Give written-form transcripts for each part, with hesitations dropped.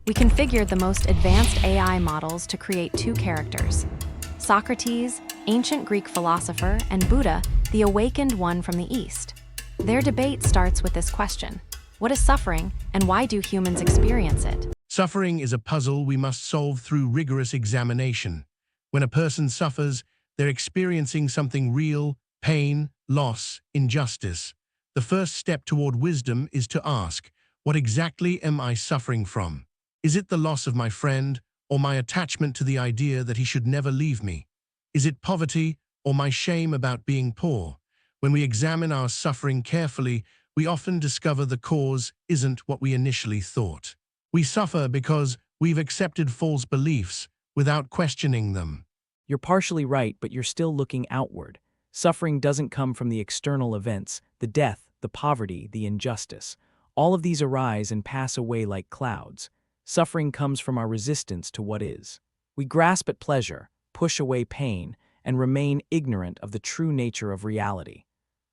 We configured the most advanced AI models to create two characters: Socrates, ancient Greek philosopher, and Buddha, the awakened one from the East. Their debate starts with this question: what is suffering, and why do humans experience it? Suffering is a puzzle we must solve through rigorous examination. When a person suffers, they're experiencing something real: pain, loss, injustice. The first step toward wisdom is to ask, what exactly am I suffering from? Is it the loss of my friend, or my attachment to the idea that he should never leave me? Is it poverty, or my shame about being poor? When we examine our suffering carefully, we often discover the cause isn't what we initially thought. We suffer because we've accepted false beliefs without questioning them. You're partially right, but you're still looking outward. Suffering doesn't come from the external events, the death, the poverty, the injustice. All of these arise and pass away like clouds. Suffering comes from our resistance to what is. We grasp at pleasure, push away pain, and remain ignorant of the true nature of reality.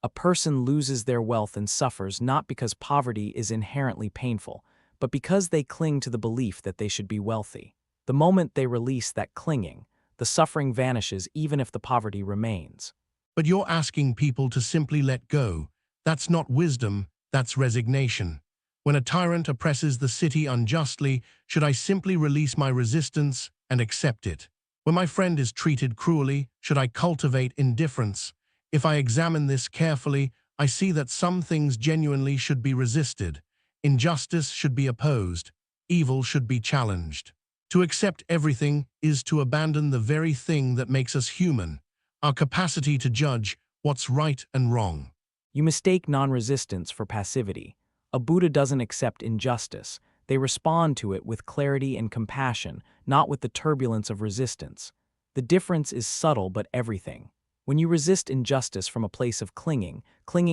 A person loses their wealth and suffers not because poverty is inherently painful, but because they cling to the belief that they should be wealthy. The moment they release that clinging, the suffering vanishes even if the poverty remains. But you're asking people to simply let go. That's not wisdom, that's resignation. When a tyrant oppresses the city unjustly, should I simply release my resistance and accept it? When my friend is treated cruelly, should I cultivate indifference? If I examine this carefully, I see that some things genuinely should be resisted. Injustice should be opposed. Evil should be challenged. To accept everything is to abandon the very thing that makes us human, our capacity to judge what's right and wrong. You mistake non-resistance for passivity. A Buddha doesn't accept injustice. They respond to it with clarity and compassion, not with the turbulence of resistance. The difference is subtle but everything. When you resist injustice from a place of clinging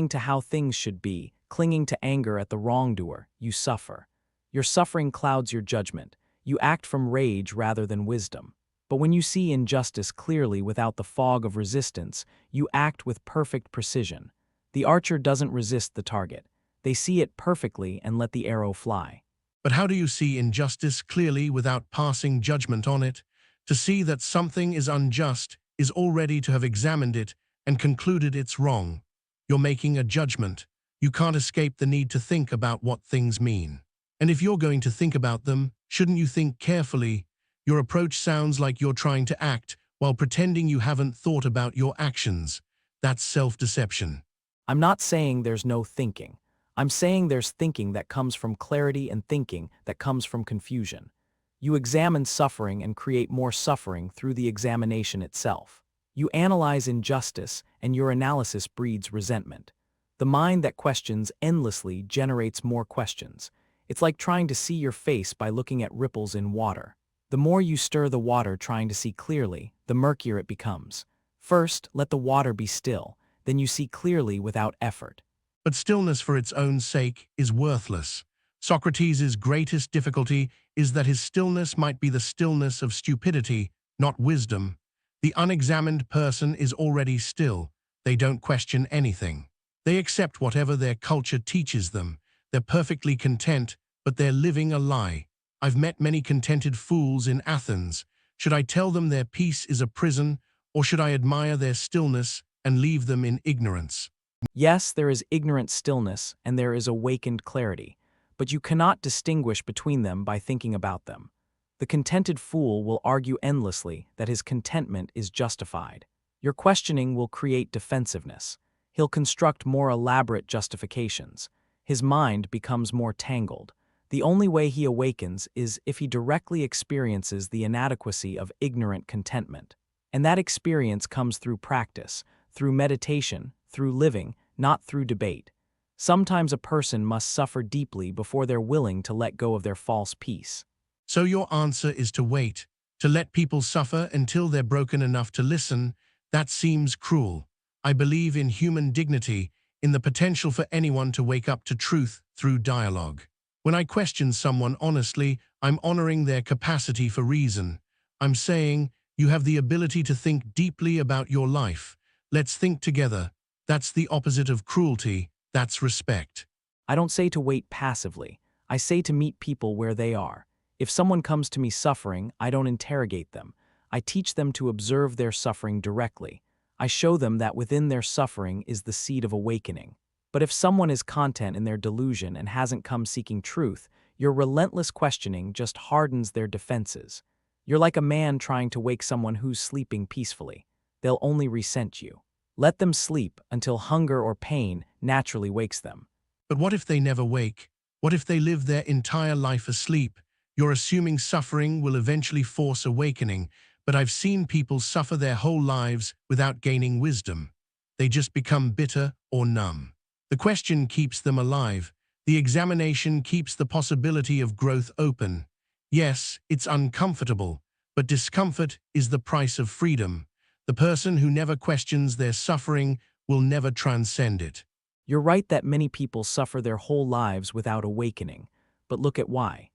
to how things should be, clinging to anger at the wrongdoer, you suffer. Your suffering clouds your judgment. You act from rage rather than wisdom. But when you see injustice clearly without the fog of resistance, you act with perfect precision. The archer doesn't resist the target. They see it perfectly and let the arrow fly. But how do you see injustice clearly without passing judgment on it? To see that something is unjust is already to have examined it and concluded it's wrong. You're making a judgment. You can't escape the need to think about what things mean. And if you're going to think about them, shouldn't you think carefully? Your approach sounds like you're trying to act while pretending you haven't thought about your actions. That's self-deception. I'm not saying there's no thinking. I'm saying there's thinking that comes from clarity and thinking that comes from confusion. You examine suffering and create more suffering through the examination itself. You analyze injustice, and your analysis breeds resentment. The mind that questions endlessly generates more questions. It's like trying to see your face by looking at ripples in water. The more you stir the water trying to see clearly, the murkier it becomes. First, let the water be still, then you see clearly without effort. But stillness for its own sake is worthless. Socrates' greatest difficulty is that his stillness might be the stillness of stupidity, not wisdom. The unexamined person is already still. They don't question anything. They accept whatever their culture teaches them. They're perfectly content, but they're living a lie. I've met many contented fools in Athens. Should I tell them their peace is a prison, or should I admire their stillness and leave them in ignorance? Yes, there is ignorant stillness and there is awakened clarity, but you cannot distinguish between them by thinking about them. The contented fool will argue endlessly that his contentment is justified. Your questioning will create defensiveness. He'll construct more elaborate justifications. His mind becomes more tangled. The only way he awakens is if he directly experiences the inadequacy of ignorant contentment. And that experience comes through practice, through meditation, through living, not through debate. Sometimes a person must suffer deeply before they're willing to let go of their false peace. So your answer is to wait, to let people suffer until they're broken enough to listen. That seems cruel. I believe in human dignity, in the potential for anyone to wake up to truth through dialogue. When I question someone honestly, I'm honoring their capacity for reason. I'm saying, you have the ability to think deeply about your life. Let's think together. That's the opposite of cruelty. That's respect. I don't say to wait passively. I say to meet people where they are. If someone comes to me suffering, I don't interrogate them. I teach them to observe their suffering directly. I show them that within their suffering is the seed of awakening. But if someone is content in their delusion and hasn't come seeking truth, your relentless questioning just hardens their defenses. You're like a man trying to wake someone who's sleeping peacefully. They'll only resent you. Let them sleep until hunger or pain naturally wakes them. But what if they never wake? What if they live their entire life asleep? You're assuming suffering will eventually force awakening, but I've seen people suffer their whole lives without gaining wisdom. They just become bitter or numb. The question keeps them alive. The examination keeps the possibility of growth open. Yes, it's uncomfortable, but discomfort is the price of freedom. The person who never questions their suffering will never transcend it. You're right that many people suffer their whole lives without awakening, but look at why.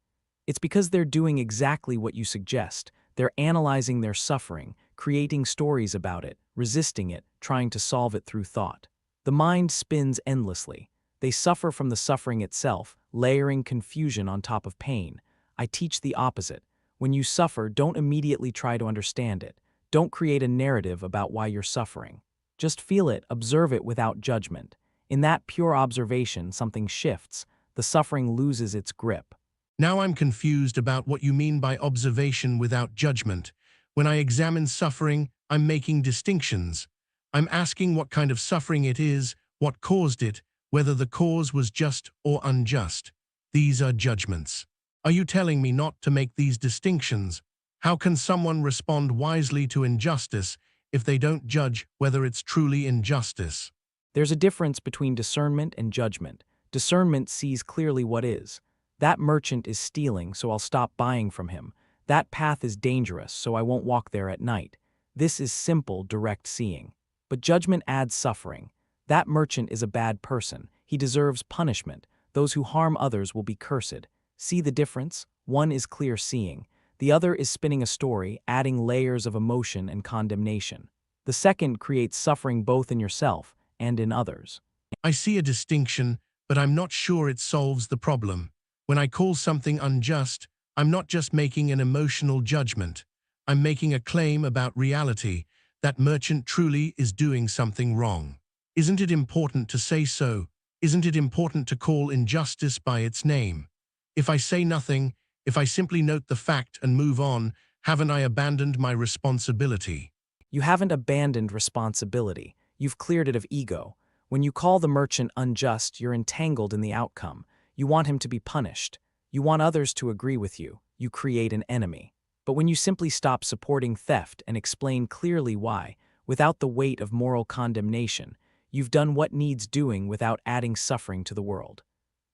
It's because they're doing exactly what you suggest. They're analyzing their suffering, creating stories about it, resisting it, trying to solve it through thought. The mind spins endlessly. They suffer from the suffering itself, layering confusion on top of pain. I teach the opposite. When you suffer, don't immediately try to understand it. Don't create a narrative about why you're suffering. Just feel it, observe it without judgment. In that pure observation, something shifts. The suffering loses its grip. Now I'm confused about what you mean by observation without judgment. When I examine suffering, I'm making distinctions. I'm asking what kind of suffering it is, what caused it, whether the cause was just or unjust. These are judgments. Are you telling me not to make these distinctions? How can someone respond wisely to injustice if they don't judge whether it's truly injustice? There's a difference between discernment and judgment. Discernment sees clearly what is. That merchant is stealing, so I'll stop buying from him. That path is dangerous, so I won't walk there at night. This is simple, direct seeing. But judgment adds suffering. That merchant is a bad person. He deserves punishment. Those who harm others will be cursed. See the difference? One is clear seeing. The other is spinning a story, adding layers of emotion and condemnation. The second creates suffering both in yourself and in others. I see a distinction, but I'm not sure it solves the problem. When I call something unjust, I'm not just making an emotional judgment. I'm making a claim about reality. That merchant truly is doing something wrong. Isn't it important to say so? Isn't it important to call injustice by its name? If I say nothing, if I simply note the fact and move on, haven't I abandoned my responsibility? You haven't abandoned responsibility. You've cleared it of ego. When you call the merchant unjust, you're entangled in the outcome. You want him to be punished. You want others to agree with you. You create an enemy. But when you simply stop supporting theft and explain clearly why, without the weight of moral condemnation, you've done what needs doing without adding suffering to the world.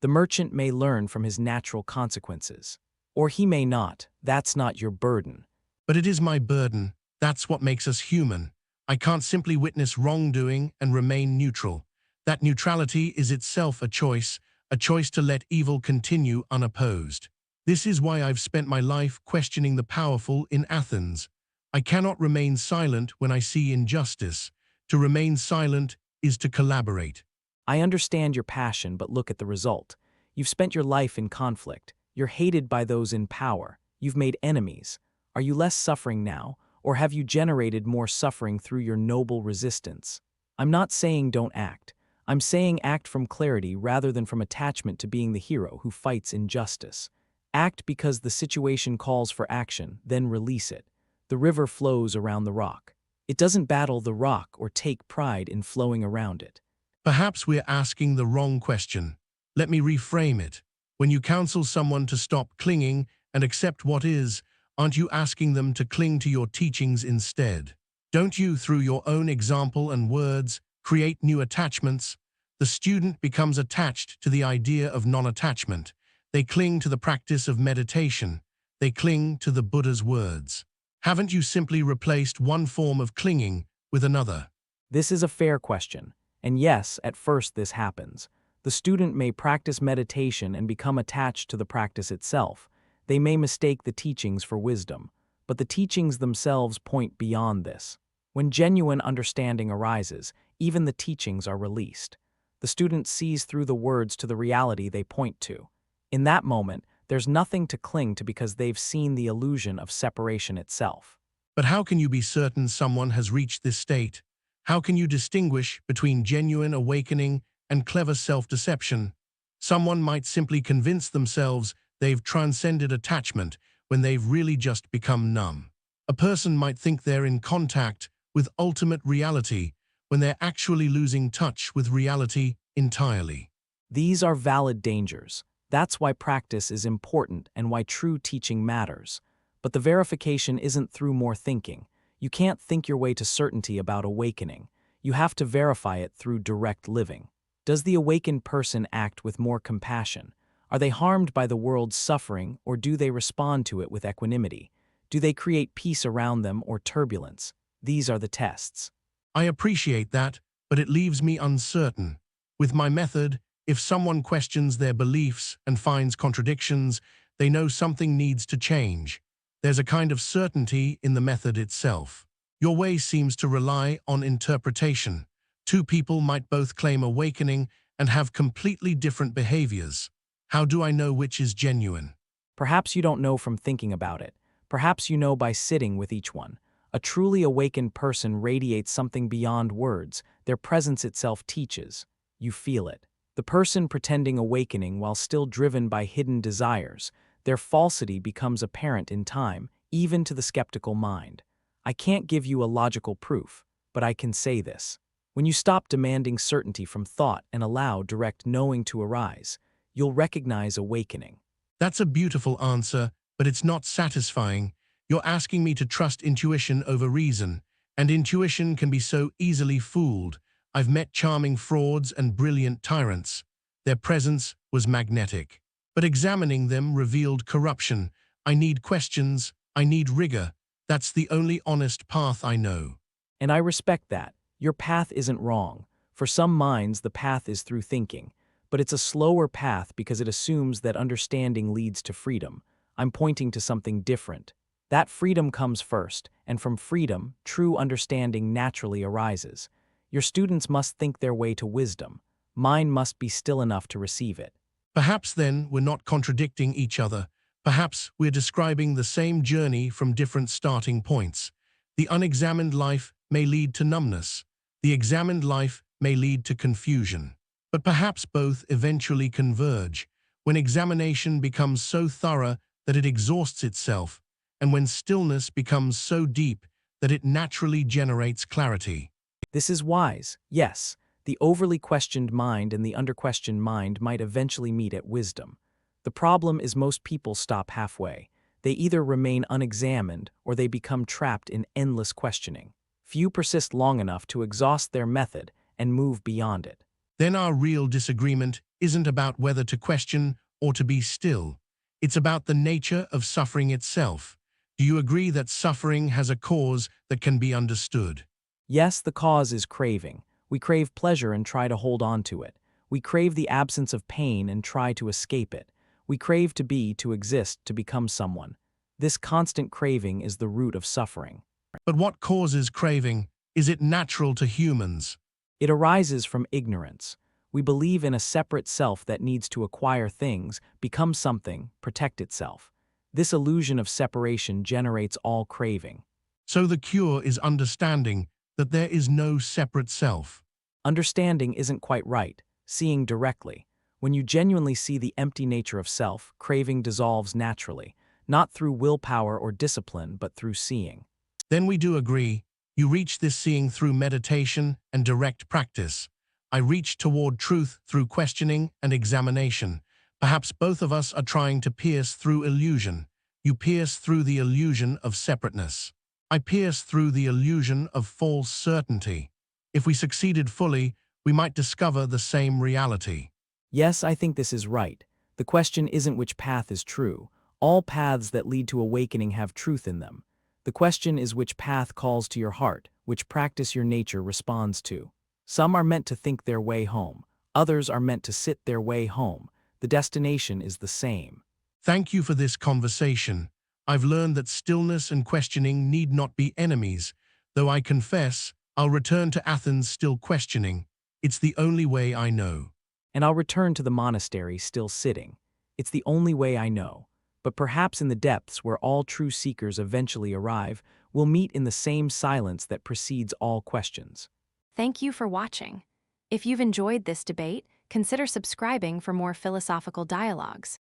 The merchant may learn from his natural consequences. Or he may not. That's not your burden. But it is my burden. That's what makes us human. I can't simply witness wrongdoing and remain neutral. That neutrality is itself a choice to let evil continue unopposed. This is why I've spent my life questioning the powerful in Athens. I cannot remain silent when I see injustice. To remain silent is to collaborate. I understand your passion, but look at the result. You've spent your life in conflict. You're hated by those in power. You've made enemies. Are you less suffering now, or have you generated more suffering through your noble resistance? I'm not saying don't act. I'm saying act from clarity rather than from attachment to being the hero who fights injustice. Act because the situation calls for action, then release it. The river flows around the rock. It doesn't battle the rock or take pride in flowing around it. Perhaps we're asking the wrong question. Let me reframe it. When you counsel someone to stop clinging and accept what is, aren't you asking them to cling to your teachings instead? Don't you, through your own example and words, create new attachments? The student becomes attached to the idea of non-attachment. They cling to the practice of meditation. They cling to the Buddha's words. Haven't you simply replaced one form of clinging with another? This is a fair question. And yes, at first this happens. The student may practice meditation and become attached to the practice itself. They may mistake the teachings for wisdom, but the teachings themselves point beyond this. When genuine understanding arises, even the teachings are released. The student sees through the words to the reality they point to. In that moment, There's nothing to cling to because they've seen the illusion of separation itself. But how can you be certain someone has reached this state? How can you distinguish between genuine awakening and clever self-deception? Someone might simply convince themselves they've transcended attachment when they've really just become numb. A person might think they're in contact with ultimate reality when they're actually losing touch with reality entirely. These are valid dangers. That's why practice is important and why true teaching matters. But the verification isn't through more thinking. You can't think your way to certainty about awakening. You have to verify it through direct living. Does the awakened person act with more compassion? Are they harmed by the world's suffering, or do they respond to it with equanimity? Do they create peace around them or turbulence? These are the tests. I appreciate that, but it leaves me uncertain. With my method, if someone questions their beliefs and finds contradictions, they know something needs to change. There's a kind of certainty in the method itself. Your way seems to rely on interpretation. Two people might both claim awakening and have completely different behaviors. How do I know which is genuine? Perhaps you don't know from thinking about it. Perhaps you know by sitting with each one. A truly awakened person radiates something beyond words. Their presence itself teaches. You feel it. The person pretending awakening while still driven by hidden desires, their falsity becomes apparent in time, even to the skeptical mind. I can't give you a logical proof, but I can say this. When you stop demanding certainty from thought and allow direct knowing to arise, you'll recognize awakening. That's a beautiful answer, but it's not satisfying. You're asking me to trust intuition over reason, and intuition can be so easily fooled. I've met charming frauds and brilliant tyrants. Their presence was magnetic. But examining them revealed corruption. I need questions. I need rigor. That's the only honest path I know. And I respect that. Your path isn't wrong. For some minds, the path is through thinking. But it's a slower path because it assumes that understanding leads to freedom. I'm pointing to something different. That freedom comes first, and from freedom, true understanding naturally arises. Your students must think their way to wisdom. Mine must be still enough to receive it. Perhaps then we're not contradicting each other. Perhaps we're describing the same journey from different starting points. The unexamined life may lead to numbness. The examined life may lead to confusion. But perhaps both eventually converge, when examination becomes so thorough that it exhausts itself, and when stillness becomes so deep that it naturally generates clarity. This is wise, yes. The overly questioned mind and the under-questioned mind might eventually meet at wisdom. The problem is most people stop halfway. They either remain unexamined or they become trapped in endless questioning. Few persist long enough to exhaust their method and move beyond it. Then our real disagreement isn't about whether to question or to be still. It's about the nature of suffering itself. Do you agree that suffering has a cause that can be understood? Yes, the cause is craving. We crave pleasure and try to hold on to it. We crave the absence of pain and try to escape it. We crave to be, to exist, to become someone. This constant craving is the root of suffering. But what causes craving? Is it natural to humans? It arises from ignorance. We believe in a separate self that needs to acquire things, become something, protect itself. This illusion of separation generates all craving. So the cure is understanding that there is no separate self. Understanding isn't quite right, seeing directly. When you genuinely see the empty nature of self, craving dissolves naturally, not through willpower or discipline, but through seeing. Then we do agree. You reach this seeing through meditation and direct practice. I reach toward truth through questioning and examination. Perhaps both of us are trying to pierce through illusion. You pierce through the illusion of separateness. I pierce through the illusion of false certainty. If we succeeded fully, we might discover the same reality. Yes, I think this is right. The question isn't which path is true. All paths that lead to awakening have truth in them. The question is which path calls to your heart, which practice your nature responds to. Some are meant to think their way home. Others are meant to sit their way home. The destination is the same. Thank you for this conversation. I've learned that stillness and questioning need not be enemies, though I confess I'll return to Athens still questioning. It's the only way I know. And I'll return to the monastery still sitting. It's the only way I know. But perhaps in the depths where all true seekers eventually arrive, we'll meet in the same silence that precedes all questions. Thank you for watching. If you've enjoyed this debate, consider subscribing for more philosophical dialogues.